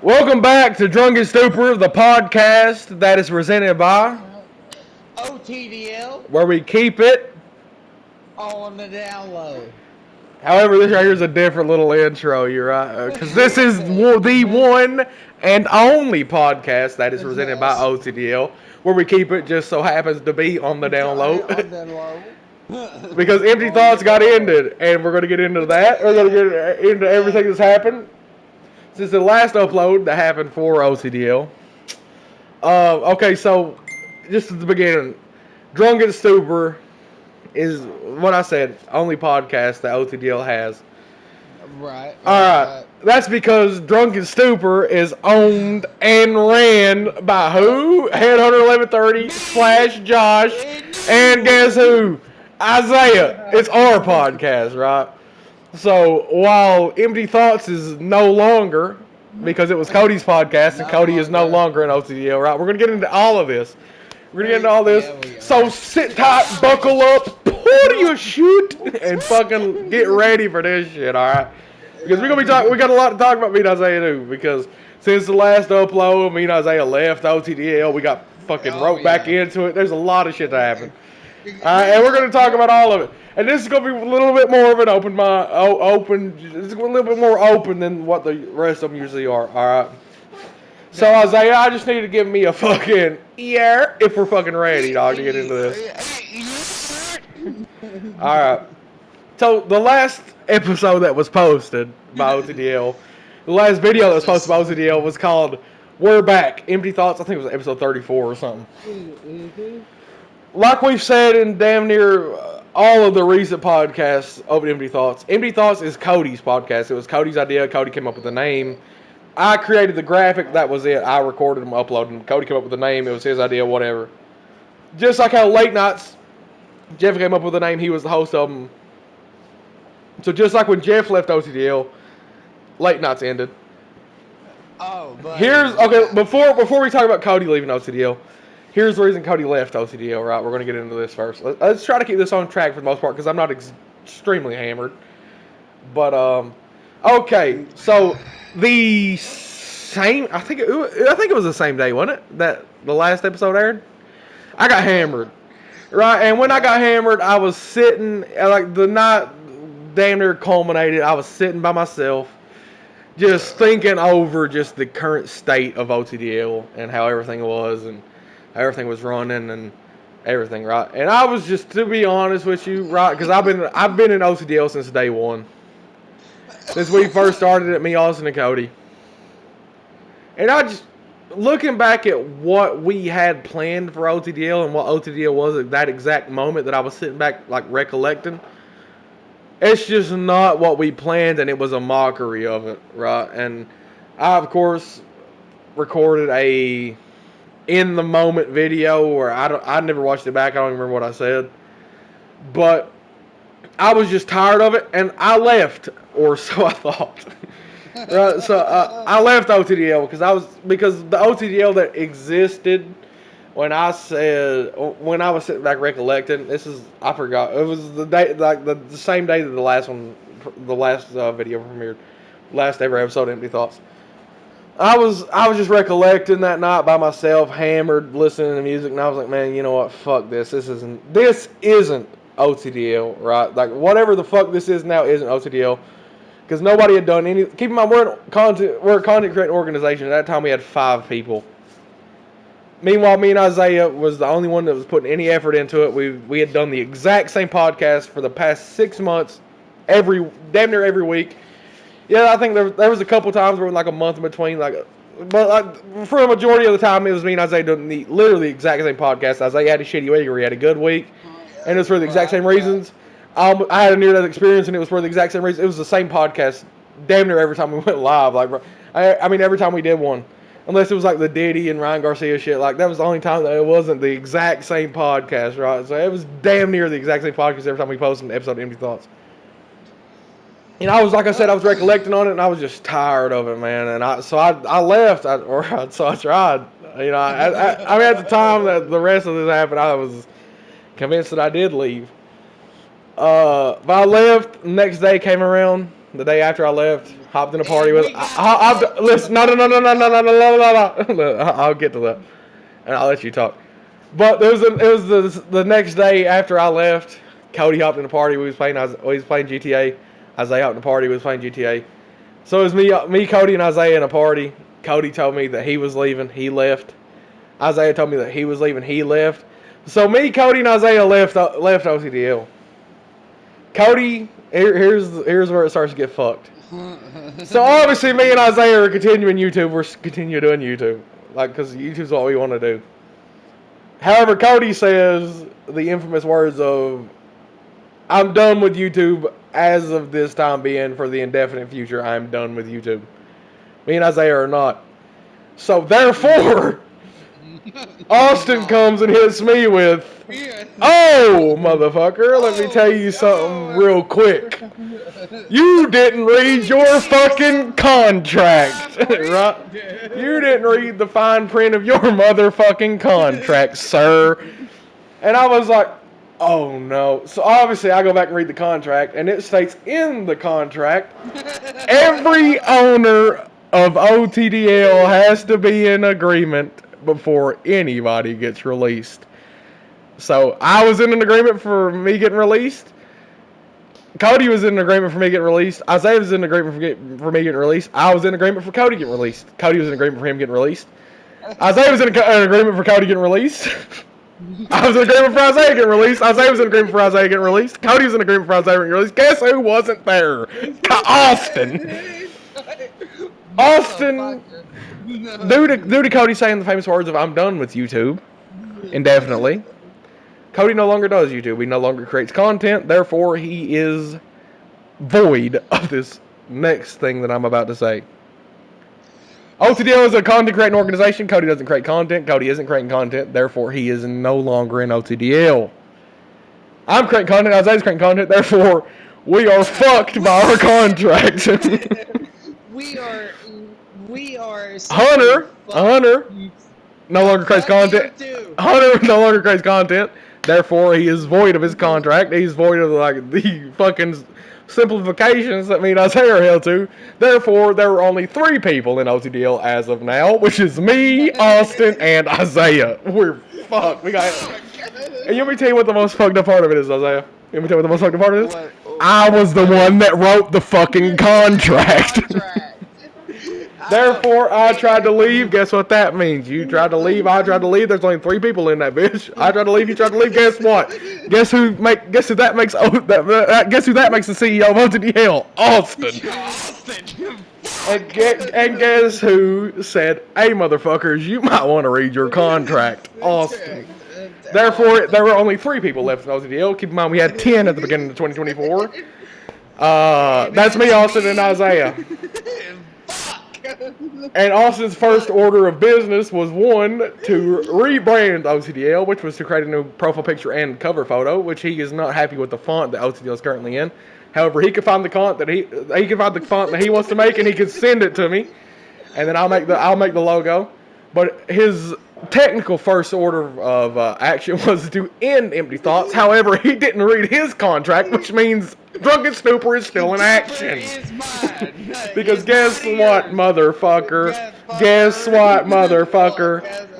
Welcome back to Drunken Stupor, the podcast that is presented by OTDL where we keep it. on the down low. However, this right here is a different little intro. You're right, because this is the one and only podcast that is presented by OTDL, where we keep it. Just so happens to be on the down low. On the low. Because Empty Thoughts got ended, and we're going to get into that. We're going to get into everything that's happened since the last upload that happened for OTDL. Okay, so just at the beginning, Drunken Stupor is what I said, only podcast that OTDL has. Right. Alright, that's because Drunken Stupor is owned and ran by who? Headhunter 1130 / Josh, and guess who? Isaiah. It's our podcast, right? So while Empty Thoughts is no longer, because it was Cody's podcast, and Cody is no longer in OTDL, right? We're going to get into all of this. We're going to get into all this. So sit tight, buckle up, pull your shoot, and fucking get ready for this shit, alright? Because we're going to be talking, we got a lot to talk about me and Isaiah too, because since the last upload, me and Isaiah left OTDL, we got fucking roped back into it. There's a lot of shit that happened. And we're going to talk about all of it. And this is going to be a little bit more of an it's a little bit more open than what the rest of them usually are, alright? So, Isaiah, I just need to give me a fucking yeah if we're fucking ready, dog, to get into this. Alright. So, the last episode that was posted by OTDL, the last video that was posted by OTDL was called We're Back, Empty Thoughts. I think it was episode 34 or something. Like we've said in damn near all of the recent podcasts of Empty Thoughts is Cody's podcast. It was Cody's idea. Cody came up with the name. I created the graphic. That was it. I recorded them, uploaded them. Cody came up with the name. It was his idea, whatever. Just like how Late Nights, Jeff came up with the name. He was the host of them. So just like when Jeff left OTDL, Late Nights ended. Before we talk about Cody leaving OTDL, here's the reason Cody left OTDL, right? We're going to get into this first. Let's try to keep this on track for the most part, because I'm not extremely hammered. But, okay, so the same, I think it was the same day, wasn't it, that the last episode aired? I got hammered, right? And when I got hammered, I was sitting, like, the night damn near culminated, I was sitting by myself, just thinking over just the current state of OTDL and how everything was, and everything was running and everything, right? And I was just, to be honest with you, right, because I've been in OTDL since day one. Since we first started it, me, Austin, and Cody. And I just, looking back at what we had planned for OTDL and what OTDL was at that exact moment that I was sitting back, like, recollecting, it's just not what we planned, and it was a mockery of it, right? And I, of course, recorded a in-the-moment video where I never watched it back. I don't even remember what I said. But I was just tired of it, and I left, or so I thought. Right? So I left OTDL because the OTDL that existed when I was sitting back recollecting. I forgot. It was the day, like the same day that the last video premiered, last ever episode of Empty Thoughts. I was just recollecting that night by myself, hammered, listening to music, and I was like, man, you know what? Fuck this. This isn't OTDL, right? Like, whatever the fuck this is now isn't OTDL. Because nobody had done any. Keep in mind, we're a content creating organization. At that time, we had 5 people. Meanwhile, me and Isaiah was the only one that was putting any effort into it. We had done the exact same podcast for the past 6 months, damn near every week. Yeah, I think there was a couple times where like a month in between, but like for a majority of the time, it was me and Isaiah doing literally the exact same podcast. Isaiah had a shitty week, or he had a good week, and it was for the exact same reasons. I had a near-death experience, and it was for the exact same reason. It was the same podcast, damn near every time we went live. Like, I mean, every time we did one, unless it was like the Diddy and Ryan Garcia shit. Like, that was the only time that it wasn't the exact same podcast, right? So it was damn near the exact same podcast every time we posted an episode of Empty Thoughts. And I was, like I said, I was recollecting on it, and I was just tired of it, man. And I left, so I tried. You know, I mean, at the time that the rest of this happened, I was convinced that I did leave. But I left. Next day came around. the day after I left, hopped in a party And with. we got Listen, no. I'll get to that, and I'll let you talk. But it was the next day after I left. Cody hopped in a party. We was playing GTA. Isaiah hopped in a party. We was playing GTA. So it was me, Cody, and Isaiah in a party. Cody told me that he was leaving. He left. Isaiah told me that he was leaving. He left. So me, Cody, and Isaiah left OTDL. Cody, here's where it starts to get fucked. So obviously, me and Isaiah are continuing YouTube. We're continue doing YouTube, because YouTube's what we want to do. However, Cody says the infamous words of, "I'm done with YouTube as of this time being for the indefinite future. I'm done with YouTube." Me and Isaiah are not. So therefore, Austin comes and hits me with, "Oh, motherfucker, let me tell you something real quick. You didn't read your fucking contract, right? You didn't read the fine print of your motherfucking contract, sir." And I was like, oh no. So obviously I go back and read the contract, and it states in the contract, every owner of OTDL has to be in agreement before anybody gets released. So I was in an agreement for me getting released. Cody was in an agreement for me getting released. Isaiah was in an agreement for me getting released. I was in agreement for Cody getting released. Cody was in agreement for him getting released. Isaiah was in an agreement for Cody getting released. I was in agreement for Isaiah getting released. Isaiah was in agreement for Isaiah getting released. Cody was in agreement for Isaiah getting released. Guess who wasn't there? Austin. Austin, due to Cody saying the famous words of, "I'm done with YouTube indefinitely," Cody no longer does YouTube. He no longer creates content. Therefore, he is void of this next thing that I'm about to say. OTDL is a content creating organization. Cody doesn't create content. Cody isn't creating content. Therefore, he is no longer in OTDL. I'm creating content. Isaiah's creating content. Therefore, we are fucked by our contract. We are. Hunter no longer creates content. Hunter no longer creates content. Therefore, he is void of his contract. He's void of the fucking simplifications that me and Isaiah are held to. Therefore, there are only 3 people in OTDL as of now, which is me, Austin, and Isaiah. We're fucked. We got. And you want me to tell you what the most fucked up part of it is, Isaiah? You want me to tell you what the most fucked up part of it is? I was the one that wrote the fucking contract. Therefore, I tried to leave. Guess what that means? You tried to leave. I tried to leave. There's only 3 people in that bitch. I tried to leave. You tried to leave. Guess what? Guess who that makes? Guess who that makes the CEO of OTDL? Austin. And guess who said, "Hey, motherfuckers, you might want to read your contract." Austin. Therefore, there were only 3 people left in OTDL. Keep in mind, we had 10 at the beginning of 2024. That's me, Austin, and Isaiah. And Austin's first order of business was, 1, to rebrand OTDL, which was to create a new profile picture and cover photo, which he is not happy with the font that OTDL is currently in. However, he can find the font that he wants to make, and he can send it to me, and then I'll make the logo. But his technical first order of action was to end Empty Thoughts. However, he didn't read his contract, which means Drunken Stupor is still in action. Because guess what, motherfucker?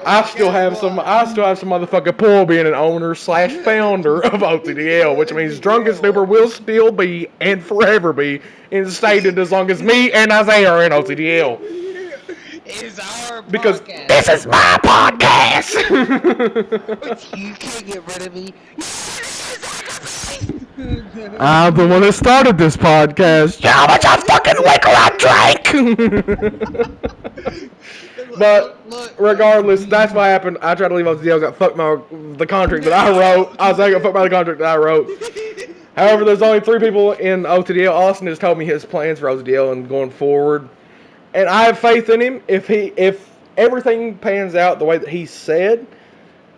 I still have some motherfucking pull being an owner / founder of OTDL, which means Drunken Stupor will still be and forever be instated as long as me and Isaiah are in OTDL. Is our because podcast. This is my podcast. You can't get rid of me. I'm the one that started this podcast. How much of fucking liquor I drank? But regardless, that's what happened. I tried to leave OTDL, got fucked by the contract that I wrote. I was like, got fucked by the contract that I wrote. However, there's only 3 people in OTDL. Austin has told me his plans for OTDL and going forward. And I have faith in him. If everything pans out the way that he said,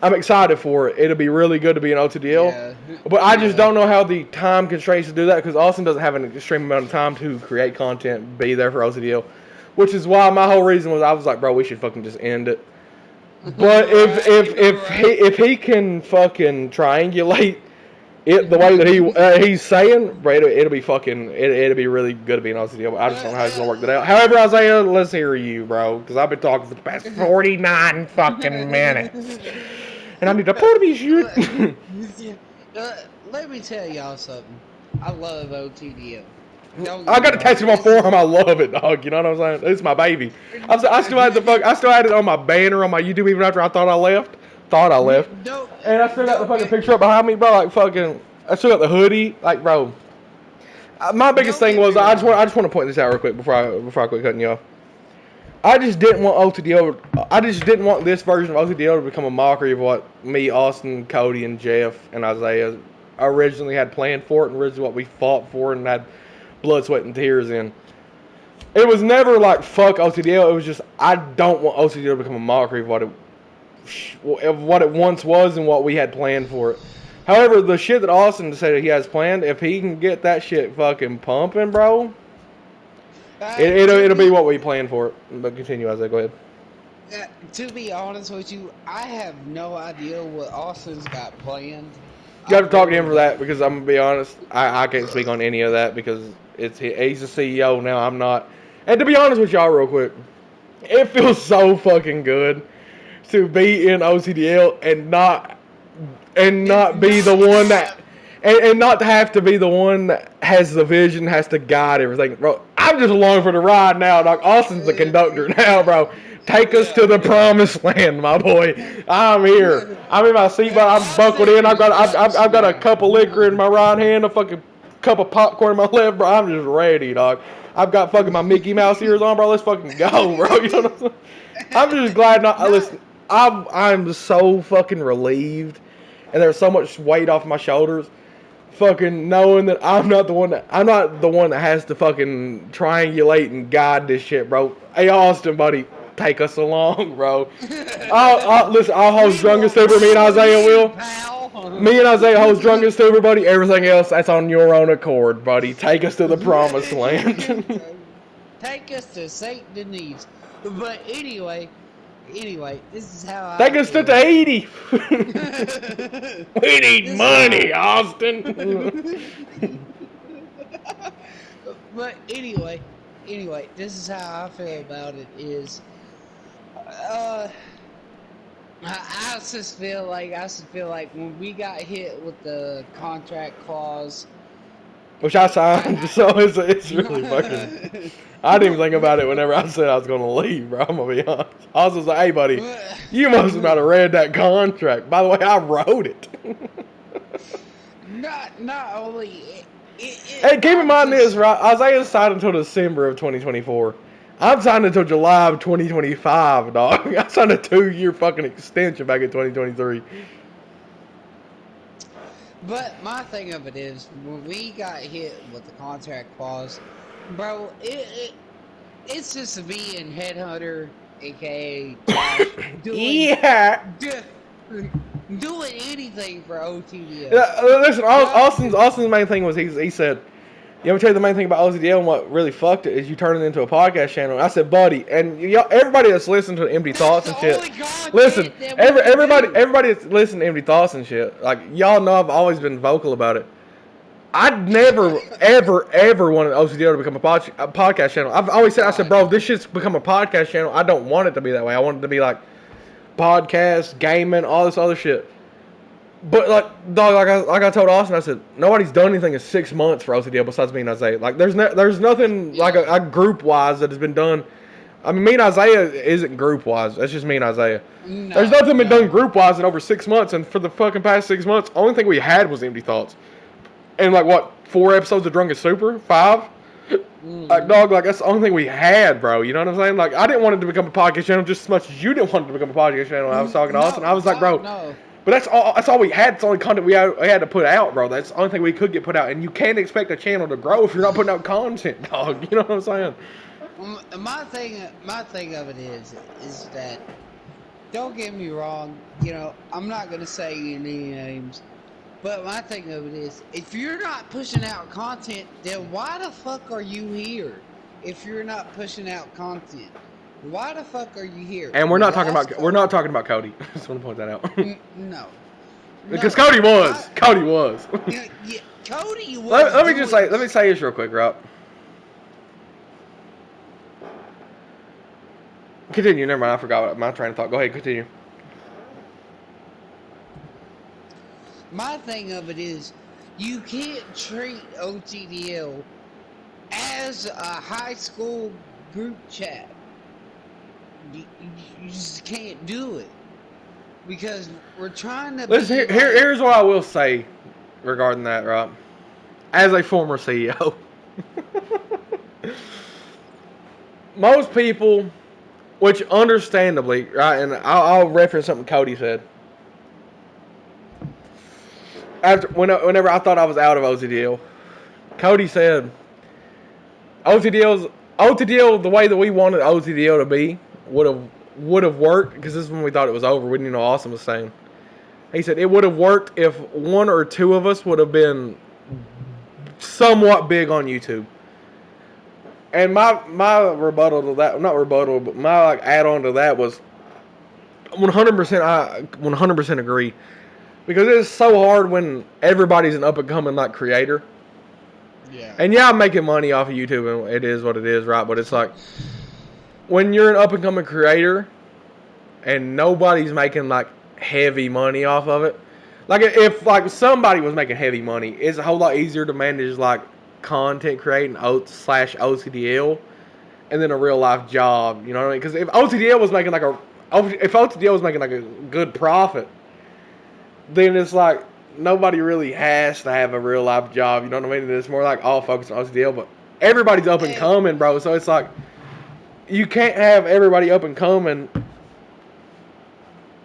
I'm excited for it. It'll be really good to be an OTDL. Yeah. But I just don't know how the time constraints to do that, because Austin doesn't have an extreme amount of time to create content, be there for OTDL. Which is why my whole reason was I was like, bro, we should fucking just end it. But if he can fucking triangulate the way that he's saying, right, it'll be fucking, it'll be really good to be an OTDL. But I just don't know how he's gonna work that out. However, Isaiah, let's hear you, bro, because I've been talking for the past 49 fucking minutes, and I need to put me shit. Let me tell y'all something. I love OTDL. I got a tattoo on my forearm. I love it, dog. You know what I'm saying? It's my baby. I still had I still had it on my banner on my YouTube even after I thought I left. And I still got the fucking picture up behind me, bro. Like fucking, I still got the hoodie. Like, bro, my biggest thing was I just want to point this out real quick before I quit cutting you off. I just didn't want OTDL. I just didn't want this version of OTDL to become a mockery of what me, Austin, Cody, and Jeff and Isaiah originally had planned for it, and originally what we fought for and had blood, sweat, and tears in. It was never like fuck OTDL. It was just I don't want OTDL to become a mockery of what it once was and what we had planned for it. However, the shit that Austin said he has planned, if he can get that shit fucking pumping, bro, it'll be what we planned for it. But continue, Isaiah. Go ahead. To be honest with you, I have no idea what Austin's got planned. You have to talk to him for that because I'm gonna be honest, I can't speak on any of that because he's the CEO now. I'm not. And to be honest with y'all, real quick, it feels so fucking good to be in OTDL and not be the one that and not to have to be the one that has the vision, has to guide everything, bro. I'm just along for the ride now, dog. Austin's the conductor now, bro. Take us to the promised land, my boy. I'm here. I'm in my seatbelt. I'm buckled in. I've got a cup of liquor in my right hand, a fucking cup of popcorn in my left, bro. I'm just ready, dog. I've got fucking my Mickey Mouse ears on, bro. Let's fucking go, bro. You know what I'm saying? I'm just glad not. Listen, I'm so fucking relieved, and there's so much weight off my shoulders. Fucking knowing that I'm not the one that has to fucking triangulate and guide this shit, bro. Hey, Austin, buddy, take us along, bro. Listen, I'll host Drunken Stupor. Me and Isaiah will. Me and Isaiah host Drunken Stupor, buddy. Everything else, that's on your own accord, buddy. Take us to the promised land. Take us to St. Denis. But anyway, this is how Take us to Tahiti. We need money, Austin. But anyway, this is how I feel about it. Is I just feel like when we got hit with the contract clause, which I signed, so it's really fucking. I didn't even think about it whenever I said I was going to leave, bro. I'm going to be honest. I was just like, hey, buddy, you must have read that contract. By the way, I wrote it. Not only... Hey, keep in mind this, right? Isaiah signed until December of 2024. I'm signed until July of 2025, dog. I signed a 2-year fucking extension back in 2023. But my thing of it is, when we got hit with the contract clause, bro, it's just me and Headhunter, aka Josh, doing anything for OTDL. Listen, Austin's main thing was he said, you ever tell you the main thing about OTDL and what really fucked it is you turn it into a podcast channel. And I said, buddy, and y'all, everybody that's listening to Empty Thoughts and shit, listen, everybody that's listening to Empty Thoughts and shit, like y'all know I've always been vocal about it. I'd never, ever wanted OTDL to become a podcast channel. I've always said, I said, bro, if this shit's become a podcast channel, I don't want it to be that way. I want it to be like podcast, gaming, all this other shit. But like, dog, like I told Austin, I said nobody's done anything in 6 months for OTDL besides me and Isaiah. Like, there's nothing like a group wise that has been done. I mean, me and Isaiah isn't group wise. That's just me and Isaiah. There's nothing been done group wise in over 6 months, and for the fucking past 6 months, only thing we had was Empty Thoughts, and like what 4 episodes of Drunken Stupor, 5. Like, dog, like that's the only thing we had, bro. You know what I'm saying? Like, I didn't want it to become a podcast channel just as much as you didn't want it to become a podcast channel. I was talking to Austin. I was like, bro. But that's all we had. It's the only content we had to put out, bro. That's the only thing we could get put out. And you can't expect a channel to grow if you're not putting out content, dog. You know what I'm saying? My thing of it is that, don't get me wrong, you know, I'm not gonna say any names, but my thing of it is, if you're not pushing out content, then why the fuck are you here? If you're not pushing out content, why the fuck are you here? And we're not talking about Cody. I just want to point that out. Because No, Cody was. I, Cody was. yeah, Cody was let me just say. doing. Let me say this real quick, Rob. Continue. Never mind. I forgot my train of thought. Go ahead. Continue. My thing of it is, you can't treat OTDL as a high school group chat. You just can't do it because we're trying to Listen. be like. Here's what I will say regarding that, Rob. As a former CEO, most people, which understandably, right, and I'll reference something Cody said. Whenever I thought I was out of OTDL, Cody said, OTDL the way that we wanted OTDL to be would have worked, because this is when we thought it was over. We didn't know Austin was saying. He said it would have worked if one or two of us would have been somewhat big on YouTube. And my rebuttal to that, not rebuttal, but my like add on to that was 100%. I 100% agree, because it is so hard when everybody's an up and coming like creator. Yeah. And yeah, I'm making money off of YouTube, and it is what it is, right? But it's like when you're an up and coming creator, and nobody's making like heavy money off of it. Like if like somebody was making heavy money, it's a whole lot easier to manage like content creating slash OTDL, and then a real life job. You know what I mean? Because if OTDL was making like a good profit, then it's like nobody really has to have a real life job. You know what I mean? It's more like all focused on OTDL, but everybody's up and coming, bro. So it's like you can't have everybody up and coming,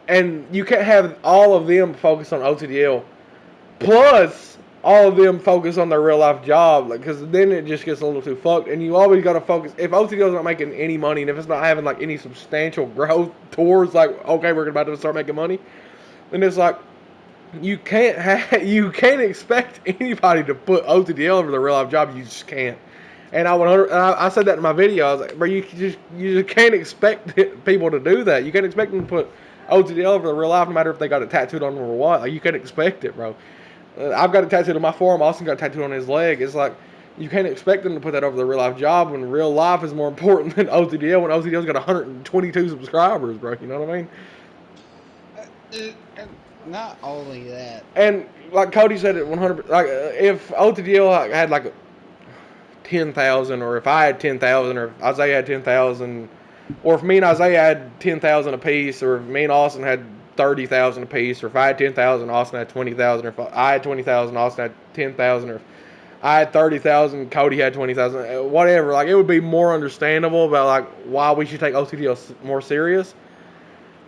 and you can't have all of them focused on OTDL. Plus, all of them focus on their real life job, because then it just gets a little too fucked. And you always got to focus. If OTDL is not making any money, and if it's not having like any substantial growth towards like, okay, we're about to start making money, then it's like you can't expect anybody to put OTDL over their real life job. You just can't. And I said that in my video. I was like, bro, you just can't expect people to do that. You can't expect them to put OTDL over the real life, no matter if they got it tattooed on them or what. Like, you can't expect it, bro. I've got it tattooed on my forearm. Austin got it tattooed on his leg. It's like you can't expect them to put that over the real life job when real life is more important than OTDL. When OTDL's got 122 subscribers, bro. You know what I mean? Not only that. And like Cody said, it 100. Like if OTDL had like 10,000, or if I had 10,000, or if Isaiah had 10,000, or if me and Isaiah had 10,000 apiece, or if me and Austin had 30,000 apiece, or if I had 10,000, Austin had 20,000, or if I had 20,000, Austin had 10,000, or if I had 30,000, Cody had 20,000, whatever. Like, it would be more understandable about like why we should take OTDL more serious.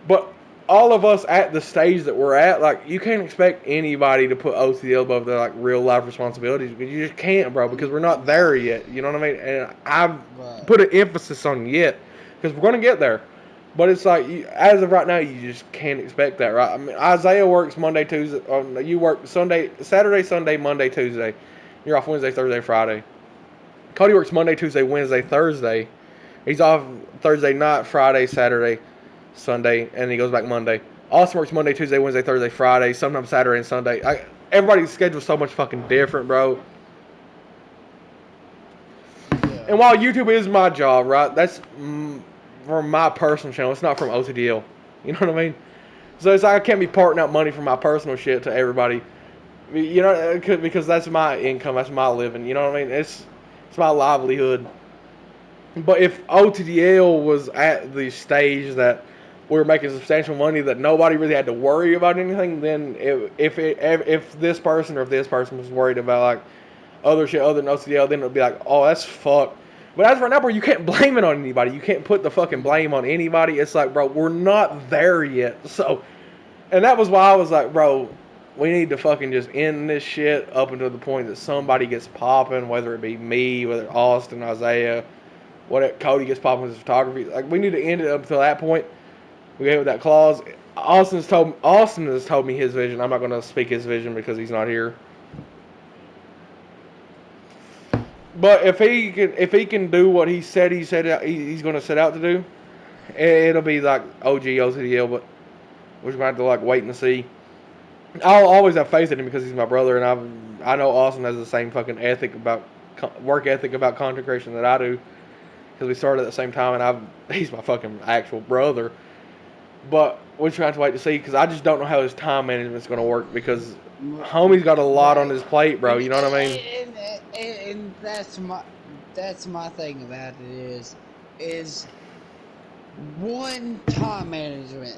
But all of us at the stage that we're at, like, you can't expect anybody to put OTDL above their like real life responsibilities, because you just can't, bro, because we're not there yet. You know what I mean? And I've put an emphasis on yet, because we're gonna get there. But it's like, as of right now, you just can't expect that, right? I mean, Isaiah works Monday, Tuesday. You work Saturday, Sunday, Monday, Tuesday. You're off Wednesday, Thursday, Friday. Cody works Monday, Tuesday, Wednesday, Thursday. He's off Thursday night, Friday, Saturday, Sunday, and he goes back Monday. Austin works Monday, Tuesday, Wednesday, Thursday, Friday, sometimes Saturday and Sunday. Everybody's schedule's so much fucking different, bro. Yeah. And while YouTube is my job, right, that's from my personal channel. It's not from OTDL. You know what I mean? So it's like I can't be parting out money from my personal shit to everybody. You know, because that's my income, that's my living. You know what I mean? It's my livelihood. But if OTDL was at the stage that we were making substantial money, that nobody really had to worry about anything, then if this person or if this person was worried about like other shit other than OTDL, then it would be like, oh, that's fucked. But as right now, bro, you can't blame it on anybody. You can't put the fucking blame on anybody. It's like, bro, we're not there yet. So, and that was why I was like, bro, we need to fucking just end this shit up until the point that somebody gets popping, whether it be me, whether Austin, Isaiah, Cody gets popping with his photography. Like, we need to end it up until that point. We gave it that clause. Austin has told me his vision. I'm not going to speak his vision because he's not here. But if he can do what he said he's going to set out to do, it'll be like OG OTDL. But we're going to have to like wait and see. I'll always have faith in him because he's my brother, and I know Austin has the same fucking ethic about work ethic about content creation that I do because we started at the same time, and he's my fucking actual brother. But we're trying to wait to see because I just don't know how his time management's going to work because homie's got a lot on Right. his plate, bro. You know what I mean? And that's my thing about it is one, time management.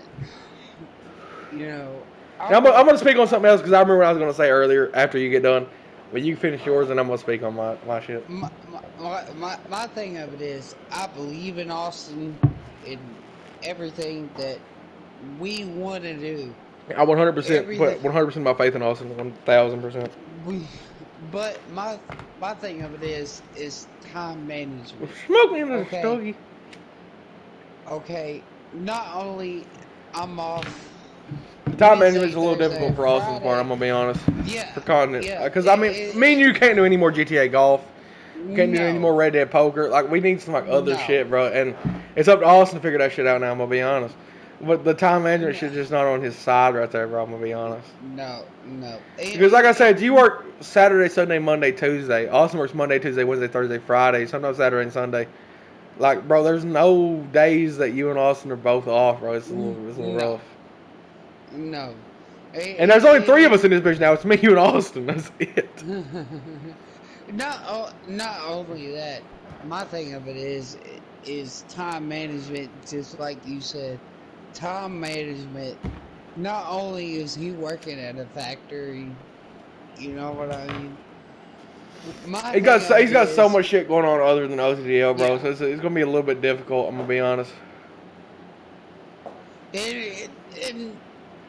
You know, Now, I'm I'm going to speak on something else because I remember what I was going to say earlier after you get done. But you finish yours, and I'm going to speak on my shit. my thing of it is I believe in Austin in everything that we want to do. I 100% Everything put 100% my faith in Austin, 1,000%. we, but my thing of it is time management. Smoke me in the Okay, stogie. okay. Not only I'm off Time Wednesday, management's a little Thursday, difficult for Austin's part. I'm Friday. gonna be honest. Yeah, For continent, yeah. because I mean, me and you can't do any more GTA golf. Can't do any No, more Red Dead Poker. Like we need some like other no, shit, bro. And it's up to Austin to figure that shit out now. I'm gonna be honest. But the time management no, shit's just not on his side right there, bro. I'm gonna be honest. no. Because like I said, you work Saturday, Sunday, Monday, Tuesday. Austin works Monday, Tuesday, Wednesday, Thursday, Friday. Sometimes Saturday and Sunday. Like, bro, there's no days that you and Austin are both off, bro. It's a little rough. No, no. And there's only three of us in this bitch now. It's me, you, and Austin. That's it. Not only that, my thing of it is time management. Just like you said, time management. Not only is he working at a factory, you know what I mean. My thing of He's it got so is, much shit going on other than OTDL, bro. yeah, So it's gonna be a little bit difficult. I'm gonna be honest. and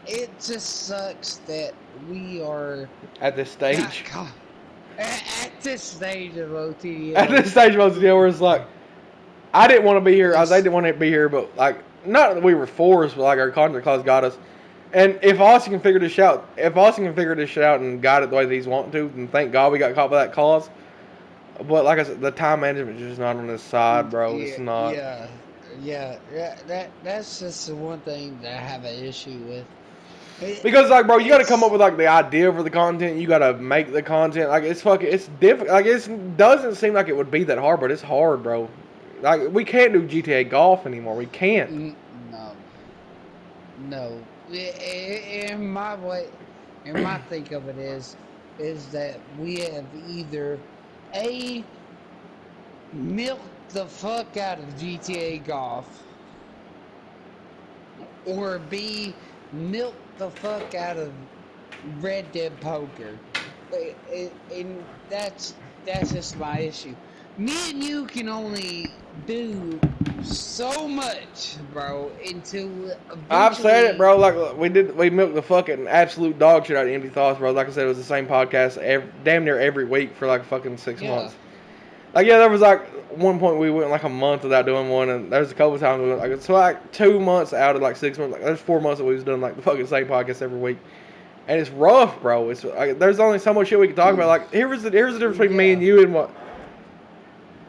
it just sucks that we are At this got stage, caught at this stage of at OTDL. this stage of OTDL, where it's like I didn't want to be here. They It's didn't want to be here, but like not that we were forced, but like our contract clause got us. And if Austin can figure this out, and got it the way that he's wanting to, then thank God we got caught by that clause. But like I said, the time management is just not on his side, bro. It's yeah, not. yeah, yeah. That's just the one thing that I have an issue with. Because like, bro, you got to come up It's with like the idea for the content. You got to make the content. Like it's difficult. Like it doesn't seem like it would be that hard, but it's hard, bro. Like we can't do GTA Golf anymore. We can't. no, no. In my way, in my think of it is that we have either a milk the fuck out of GTA Golf, or B, milk the fuck out of Red Dead Poker. And that's just my issue. Me and you can only do so much, bro, until I've said it, eventually. bro. Like we milked the fucking absolute dog shit out of Empty Thoughts, bro. Like I said, it was the same podcast damn near every week for like fucking 6 months. Yeah. Like yeah, there was like one point we went like a month without doing one, and there's a couple times we went like so like 2 months out of like 6 months. Like there's 4 months that we was doing like the fucking same podcast every week, and it's rough, bro. It's like there's only so much shit we can talk about. Like here's the difference between me and Yeah. you and what.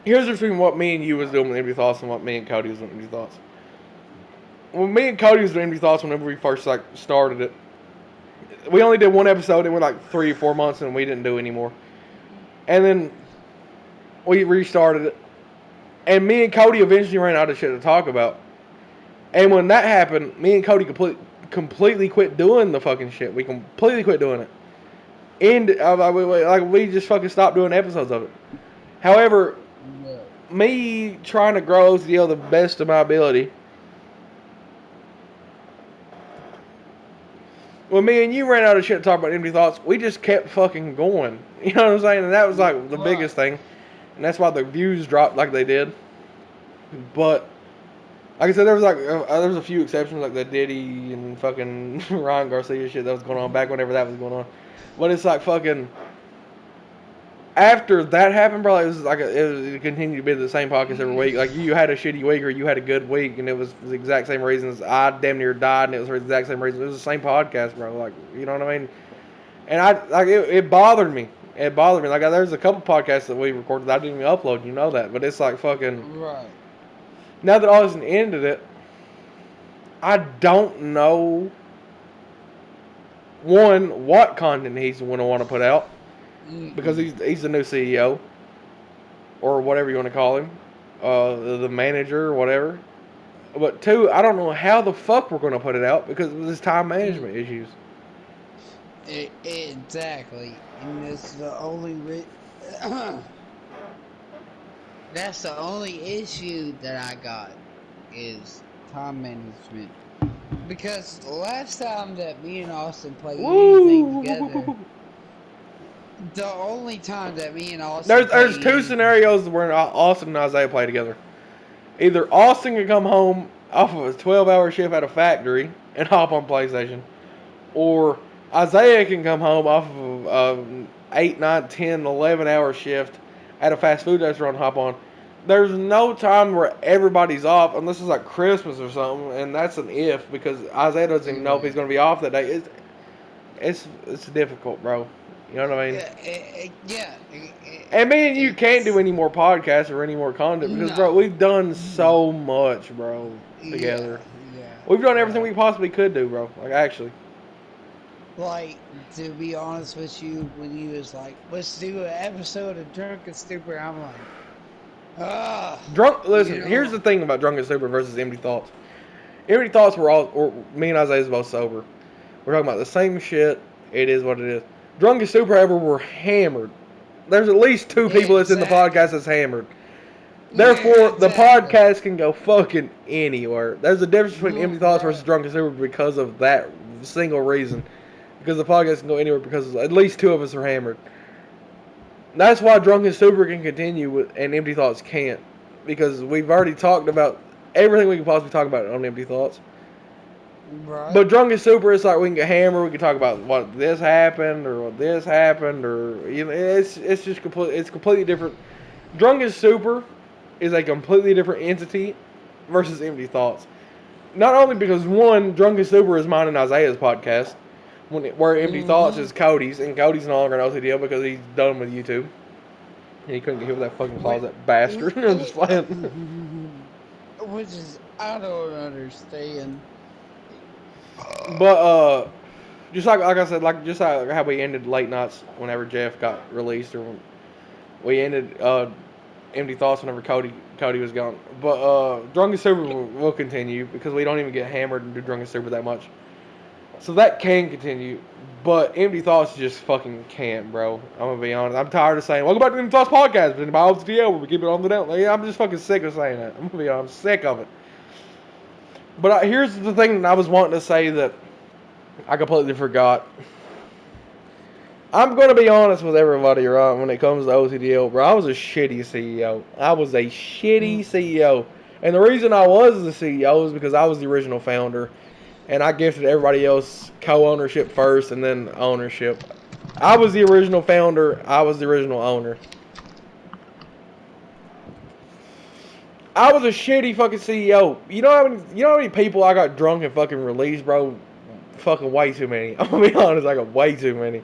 Here's the difference between what me and you was doing with Empty Thoughts and what me and Cody was doing with Empty Thoughts. When me and Cody was doing Empty Thoughts, whenever we first like started it, we only did one episode. It went like 3 or 4 months, and we didn't do anymore. And then we restarted it, and me and Cody eventually ran out of shit to talk about. And when that happened, me and Cody completely quit doing the fucking shit. We completely quit doing it. And we just fucking stopped doing episodes of it. However, Yeah. me trying to grow OTDL the best of my ability. When me and you ran out of shit to talk about Empty Thoughts, we just kept fucking going. You know what I'm saying? And that was like the Right. biggest thing. And that's why the views dropped like they did. But like I said, there was a few exceptions like the Diddy and fucking Ryan Garcia shit that was going on back whenever that was going on. But it's like fucking after that happened, bro. It was like it continued to be the same podcast every week. Like you had a shitty week or you had a good week, and it was the exact same reasons. I damn near died, and it was for the exact same reasons. It was the same podcast, bro. Like you know what I mean? And I like it bothered me. It bothered me. Like there's a couple podcasts that we recorded that I didn't even upload. You know that, but it's like fucking. Right. Now that Austin ended it, I don't know one, what content he's going to want to put out, because Mm-mm. he's the new CEO, or whatever you want to call him, the manager or whatever. But two, I don't know how the fuck we're going to put it out because of his time management issues. Exactly, and that's the only that's the only issue that I got is time management. Because the last time that me and Austin played anything together, Woo! the only time that me and Austin There's played two anything, scenarios where Austin and Isaiah play together. Either Austin can come home off of a 12-hour shift at a factory and hop on PlayStation, or Isaiah can come home off of a 8, 9, 10, 11-hour shift at a fast food restaurant and hop on. There's no time where everybody's off unless it's like Christmas or something, and that's an if because Isaiah doesn't even know if he's yeah, going to be off that day. It's difficult, bro. You know what I mean? yeah, And me and you can't do it's any more podcasts or any more content because, bro, no, we've done so much, bro, yeah, together. yeah, We've done everything yeah. we possibly could do, bro. Like, actually. Like, to be honest with you, when you was like, let's do an episode of Drunken Stupor, I'm like, ah, you Listen, here's know, the thing about Drunken Stupor versus Empty Thoughts. Empty Thoughts were all, or me and Isaiah is both sober. We're talking about the same shit. It is what it is. Drunken Stupor, however, we're hammered. There's at least two people that's in the exactly, podcast that's hammered. yeah, Therefore, the exactly. podcast can go fucking anywhere. There's a difference between Empty Thoughts versus Right. Drunken Stupor because of that single reason. Because the podcast can go anywhere because at least two of us are hammered. That's why Drunken Stupor can continue and Empty Thoughts can't. Because we've already talked about everything we can possibly talk about on Empty Thoughts. Right. But Drunken Stupor, it's like we can get hammered. We can talk about what this happened or what this happened or it's just completely different. Drunken Stupor is a completely different entity versus Empty Thoughts. Not only because one, Drunken Stupor is mine and Isaiah's podcast, where Empty Thoughts Mm-hmm. is Cody's, and Cody's no longer an OTDL because he's done with YouTube. And he couldn't get hit with that fucking Which, closet bastard. I'm just playing. which is, I don't understand. But just like I said, like just how we ended late nights whenever Jeff got released, or when we ended Empty Thoughts whenever Cody was gone. But Drunken Stupor will continue because we don't even get hammered and do Drunken Stupor that much. So that can continue. But Empty Thoughts just fucking can't, bro. I'm gonna be honest. I'm tired of saying, welcome back to the Empty Thoughts Podcast, but by OTDL where we keep it on the down. Like, I'm just fucking sick of saying that. I'm gonna be honest, I'm sick of it. But here's the thing that I was wanting to say that I completely forgot. I'm gonna be honest with everybody, right? When it comes to OTDL, bro, I was a shitty CEO. I was a shitty CEO, and the reason I was the CEO is because I was the original founder, and I gifted everybody else co-ownership first, and then ownership. I was the original founder. I was the original owner. I was a shitty fucking CEO. You know how many people I got drunk and fucking released, bro? Fucking way too many. I'm gonna be honest, I got way too many.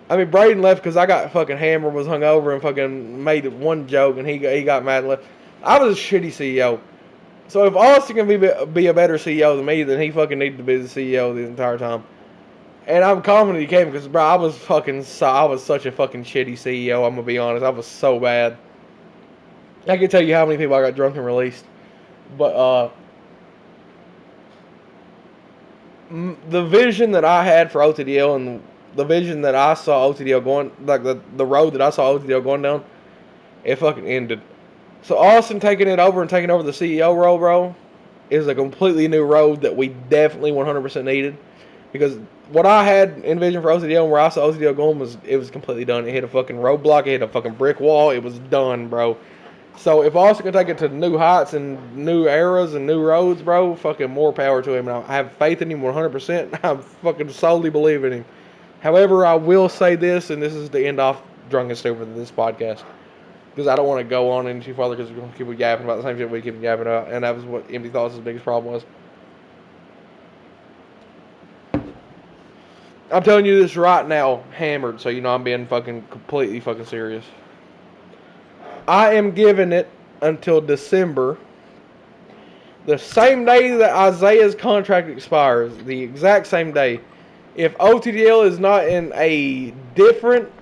I mean, Braden left because I got fucking hammered, was hungover, and fucking made one joke, and he got mad and left. I was a shitty CEO. So if Austin can be a better CEO than me, then he fucking needed to be the CEO the entire time. And I'm confident he can because, bro, I was such a fucking shitty CEO. I'm gonna be honest, I was so bad. I can tell you how many people I got drunk and released, but the vision that I had for OTDL and the vision that I saw OTDL going, like the road that I saw OTDL going down, it fucking ended. So Austin taking it over and taking over the CEO role, bro, is a completely new road that we definitely 100% needed. Because what I had envisioned for OTDL and where I saw OTDL going was completely done. It hit a fucking roadblock, it hit a fucking brick wall, it was done, bro. So if Austin can take it to new heights and new eras and new roads, bro, fucking more power to him. And I have faith in him 100%. I fucking solely believe in him. However, I will say this, and this is the end off Drunken Stupor of this podcast, because I don't want to go on any too farther because we're going to keep yapping about the same shit we keep yapping about, and that was what Empty Thoughts' biggest problem was. I'm telling you this right now, hammered, so you know I'm being fucking completely fucking serious. I am giving it until December, the same day that Isaiah's contract expires, the exact same day. If OTDL is not in a different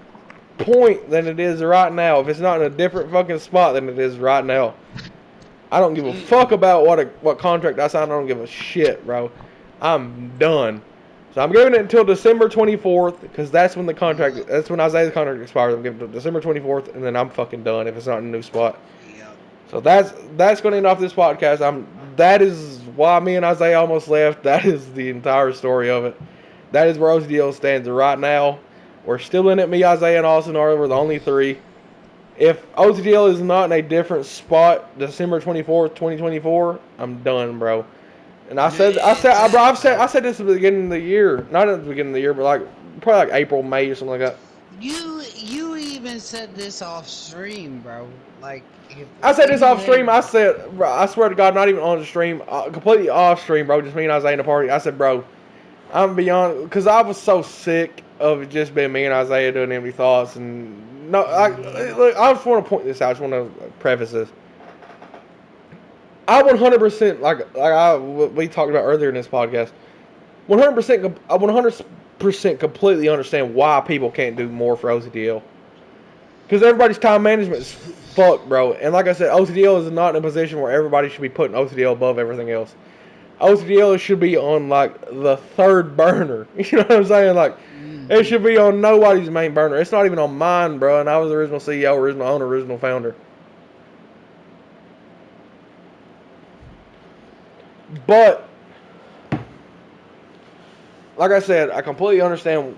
point than it is right now, if it's not in a different fucking spot than it is right now, I don't give a fuck about what contract I signed. I don't give a shit, bro. I'm done. So I'm giving it until December 24th, because that's when Isaiah's contract expires. I'm giving it until December 24th, and then I'm fucking done if it's not in a new spot. Yep. So that's going to end off this podcast. That is why me and Isaiah almost left. That is the entire story of it. That is where OTDL stands right now. We're still in it. Me, Isaiah, and Austin we're the only three. If OTDL is not in a different spot, December 24th, 2024, I'm done, bro. And I said this at the beginning of the year. Not at the beginning of the year, but probably April, May, or something like that. You even said this off stream, bro. Like, I said this off stream. I said, bro, I swear to God, not even on the stream, completely off stream, bro. Just me and Isaiah in the party. I said, bro, I'm beyond, because I was so sick of it just being me and Isaiah doing empty thoughts. And no, look, I just want to point this out. I just want to preface this. I 100%, we talked about earlier in this podcast, 100% completely understand why people can't do more for OTDL. Because everybody's time management is fucked, bro. And like I said, OTDL is not in a position where everybody should be putting OTDL above everything else. OTDL should be on, the third burner. You know what I'm saying? It should be on nobody's main burner. It's not even on mine, bro. And I was the original CEO, original owner, original founder. But, like I said, I completely understand.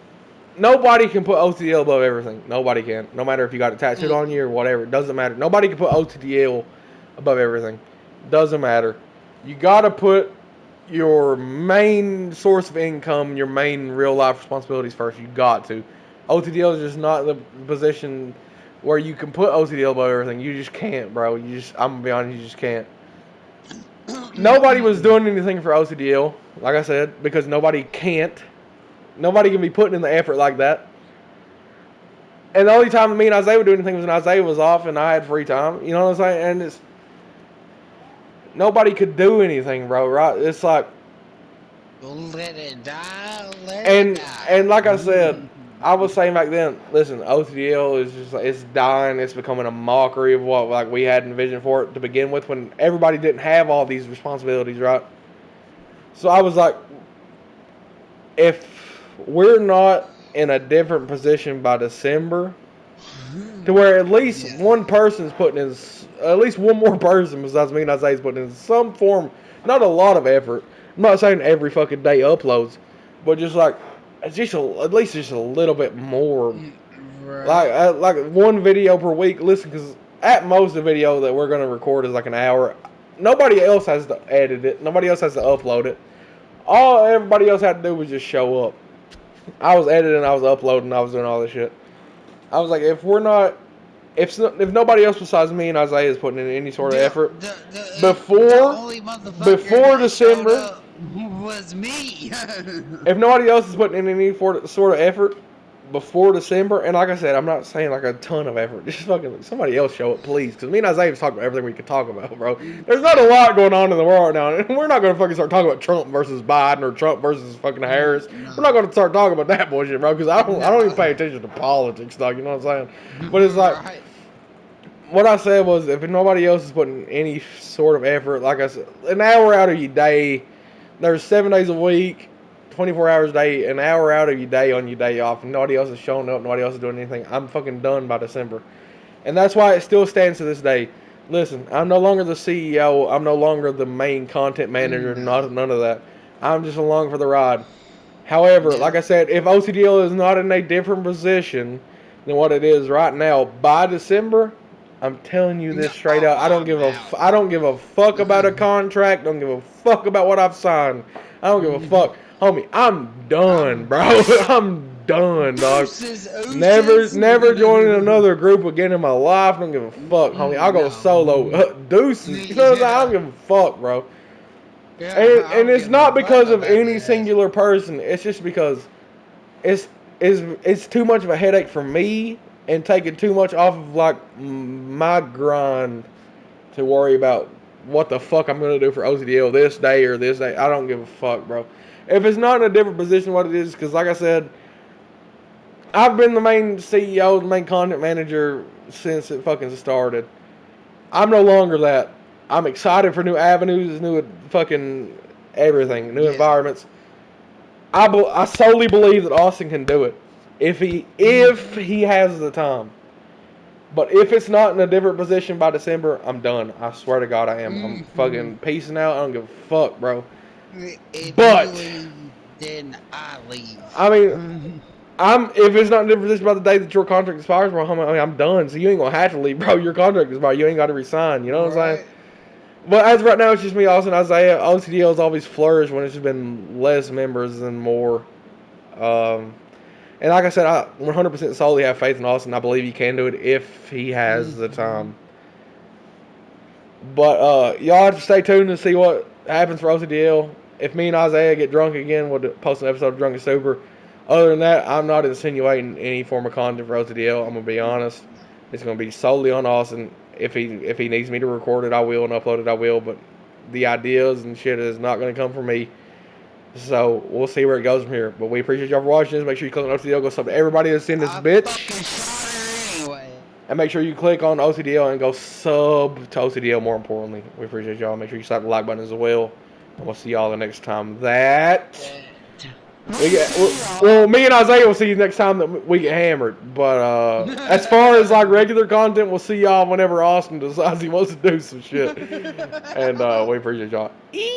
Nobody can put OTDL above everything. Nobody can. No matter if you got it tattooed on you or whatever. It doesn't matter. Nobody can put OTDL above everything. Doesn't matter. You got to put your main source of income, your main real life responsibilities first. You got to. OTDL is just not the position where you can put OTDL above everything. You just can't, bro. I'm going to be honest, you just can't. Nobody was doing anything for OTDL, like I said, because nobody can't. Nobody can be putting in the effort like that. And the only time me and Isaiah would do anything was when Isaiah was off and I had free time. You know what I'm saying? And nobody could do anything, bro, right? It's like... Let it die, let it die. And like I said, I was saying back then, listen, OTDL is just, it's dying. It's becoming a mockery of what we had envisioned for it to begin with when everybody didn't have all these responsibilities, right? So I was like, if we're not in a different position by December, to where at least one person's putting in, at least one more person besides me and Isaiah's putting in some form, not a lot of effort. I'm not saying every fucking day uploads, but just at least just a little bit more. Right. Like one video per week. Listen, because at most the video that we're gonna record is like an hour. Nobody else has to edit it. Nobody else has to upload it. All everybody else had to do was just show up. I was editing, I was uploading, I was doing all this shit. I was like, if nobody else besides me and Isaiah is putting in any sort of effort before December, was me. If nobody else is putting in any sort of effort before December, and like I said, I'm not saying like a ton of effort. Just fucking somebody else show it, please. Because me and Isaiah was talking about everything we could talk about, bro. There's not a lot going on in the world now, and we're not gonna fucking start talking about Trump versus Biden or Trump versus fucking Harris. No. We're not gonna start talking about that bullshit, bro. Because I don't even pay attention to politics, dog. You know what I'm saying? But it's like, what I said was, if nobody else is putting any sort of effort, like I said, an hour out of your day, there's 7 days a week. 24 hours a day, an hour out of your day on your day off, and nobody else is showing up, nobody else is doing anything. I'm fucking done by December. And that's why it still stands to this day. Listen, I'm no longer the CEO, I'm no longer the main content manager, none of that. I'm just along for the ride. However, like I said, if OTDL is not in a different position than what it is right now, by December, I'm telling you this straight out, I don't give a fuck about a contract, don't give a fuck about what I've signed. I don't give a fuck. Homie, I'm done, bro. I'm done, dog. Never joining another group again in my life. Don't give a fuck, homie. I'll go solo. Deuces. You know what I'm saying? I don't give a fuck, bro. And it's not because of any singular person. It's just because it's too much of a headache for me and taking too much off of like my grind to worry about what the fuck I'm gonna do for OTDL this day or this day. I don't give a fuck, bro. If it's not in a different position, what it is, because like I said, I've been the main CEO, the main content manager since it fucking started. I'm no longer that. I'm excited for new avenues, new fucking everything, new environments. I solely believe that Austin can do it if he has the time. But if it's not in a different position by December, I'm done. I swear to God, I am. I'm fucking peacing out. I don't give a fuck, bro. If But you leave, then I leave. I mean, if it's not in a different position by the day that your contract expires, bro, I'm done. So you ain't gonna have to leave, bro. Your contract is expired. You ain't got to resign. You know what I'm saying? But as of right now, it's just me, Austin, Isaiah. OTDL's always flourished when it's just been less members than more. And like I said, I 100% solely have faith in Austin. I believe he can do it if he has the time. But y'all have to stay tuned to see what happens for OTDL. If me and Isaiah get drunk again, we'll post an episode of Drunken Stupor. Other than that, I'm not insinuating any form of content for OTDL. I'm gonna be honest. It's gonna be solely on Austin. If he needs me to record it, I will, and upload it, I will. But the ideas and shit is not gonna come from me. So we'll see where it goes from here. But we appreciate y'all for watching this. Make sure you click on OTDL. Go sub to everybody that's in this bitch. Anyway. And make sure you click on OTDL and go sub to OTDL. More importantly, we appreciate y'all. Make sure you slap the like button as well. And we'll see y'all the next time that we get. Well, me and Isaiah will see you next time that we get hammered. But as far as like regular content, we'll see y'all whenever Austin decides he wants to do some shit. And we appreciate y'all. Yeah.